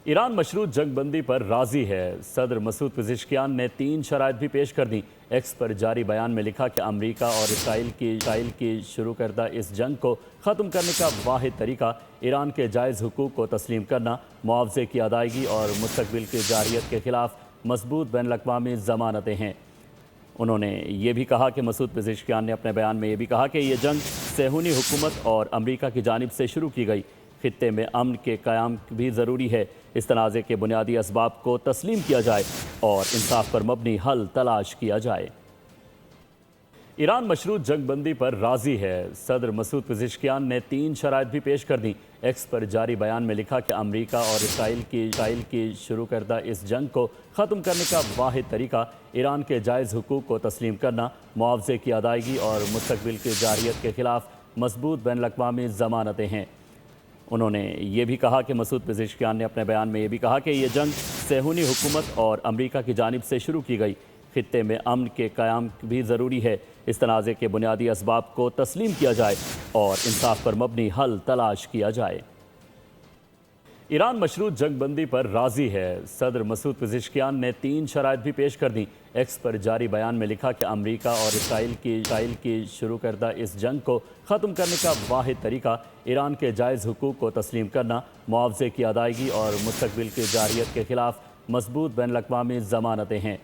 Iran मशरूत जंग बंदी पर राजी है। सदर मसूद पेज़ेश्कियान ने 3 शराइत भी पेश कर दी। एक्स पर जारी बयान में लिखा कि अमरीका और इसराइल की शुरू करदा इस जंग को ख़त्म करने का वाहिद तरीका ईरान के जायज़ हुकूक को तस्लीम करना, मुआवजे की अदायगी और मुस्तक़बिल की जारियत के ख़िलाफ़ मजबूत बैनुल-अक़वामी ज़मानतें हैं। उन्होंने ये भी कहा कि मसूद पेज़ेश्कियान ने अपने बयान में ये भी कहा कि ये जंग सेहूनी हुकूमत और अमरीका की जानिब से शुरू की गई। खित्ते में अमन के क़याम भी ज़रूरी है। इस तनाज़े के बुनियादी असबाब को तस्लीम किया जाए और इंसाफ पर मबनी हल तलाश किया जाए। ईरान मशरूत जंग बंदी पर राजी है। सदर मसूद पेज़ेश्कियान ने 3 शराइत भी पेश कर दी। एक्स पर जारी बयान में लिखा कि अमरीका और इसराइल की शुरू करदा इस जंग को ख़त्म करने का वाहिद तरीका ईरान के जायज़ हुकूक को तस्लीम करना, मुआवजे की अदायगी और मुस्तक़बिल की जारियत के ख़िलाफ़ मजबूत बैनुल-अक़वामी ज़मानतें हैं। उन्होंने ये भी कहा कि मसूद पेज़ेश्कियान ने अपने बयान में ये भी कहा कि ये जंग सेहूनी हुकूमत और अमरीका की जानिब से शुरू की गई। खित्ते में अमन के क़याम भी ज़रूरी है। इस तनाज़े के बुनियादी असबाब को तस्लीम किया जाए और इंसाफ पर मबनी हल तलाश किया जाए। ईरान मशरूत जंग बंदी पर राजी है। सदर मसूद पेज़ेश्कियान ने 3 शराइत भी पेश कर दी। एक्स पर जारी बयान में लिखा कि अमरीका और इसराइल की शुरू करदा इस जंग को ख़त्म करने का वाहिद तरीका ईरान के जायज़ हुकूक को तस्लीम करना, मुआवजे की अदायगी और मुस्तक़बिल की जारियत के ख़िलाफ़ मजबूत बैनुल-अक़वामी ज़मानतें हैं।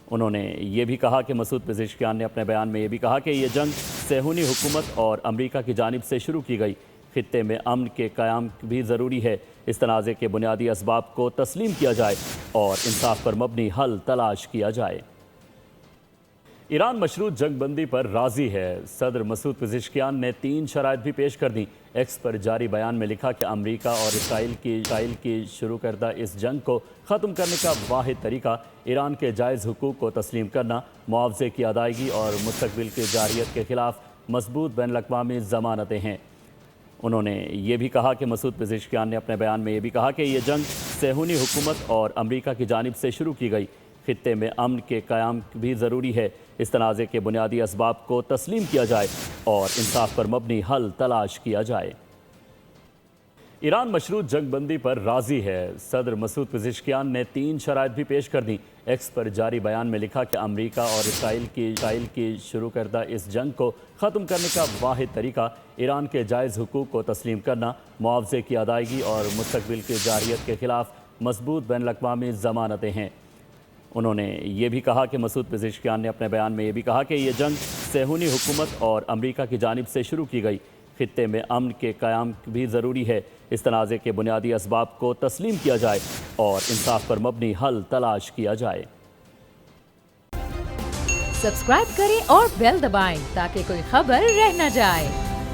उन्होंने ये भी कहा कि मसूद पेज़ेश्कियान ने अपने बयान में ये भी कहा कि ये जंग सेहूनी हुकूमत और अमरीका की जानिब से शुरू की गई। खित्ते में अमन के क़याम भी ज़रूरी है। इस तनाज़े के बुनियादी असबाब को तस्लीम किया जाए और इंसाफ पर मबनी हल तलाश किया जाए। ईरान मशरूत जंग बंदी पर राजी है। सदर मसूद पेज़ेश्कियान ने 3 शराइत भी पेश कर दी। एक्स पर जारी बयान में लिखा कि अमरीका और इसराइल की शुरू करदा इस जंग को ख़त्म करने का वाहिद तरीका ईरान के जायज़ हुकूक को तस्लीम करना, मुआवजे की अदायगी और मुस्तक़बिल की जारियत के ख़िलाफ़ मजबूत बैनुल-अक़वामी ज़मानतें हैं। उन्होंने ये भी कहा कि मसूद पेज़ेश्कियान ने अपने बयान में ये भी कहा कि ये जंग सेहूनी हुकूमत और अमरीका की जानिब से शुरू की गई। खित्ते में अमन के क़याम भी ज़रूरी है। इस तनाज़े के बुनियादी असबाब को तस्लीम किया जाए और इंसाफ पर मबनी हल तलाश किया जाए। ईरान मशरूत जंग बंदी पर राजी है। सदर मसूद पेज़ेश्कियान ने 3 शराइत भी पेश कर दी। एक्स पर जारी बयान में लिखा कि अमरीका और इसराइल की शुरू करदा इस जंग को ख़त्म करने का वाहिद तरीका ईरान के जायज़ हुकूक को तस्लीम करना, मुआवजे की अदायगी और मुस्तक़बिल की जारियत के ख़िलाफ़ मजबूत बैनुल-अक़वामी ज़मानतें हैं। उन्होंने ये भी कहा कि मसूद पेज़ेश्कियान ने अपने बयान में ये भी कहा कि ये जंग सेहूनी हुकूमत और अमरीका की जानिब से शुरू की गई। खित्ते में अमन के क़याम भी ज़रूरी है। इस तनाज़े के बुनियादी असबाब को तस्लीम किया जाए और इंसाफ पर मबनी हल तलाश किया जाए। सब्सक्राइब करें और बेल दबाएं ताकि कोई खबर रह न जाए।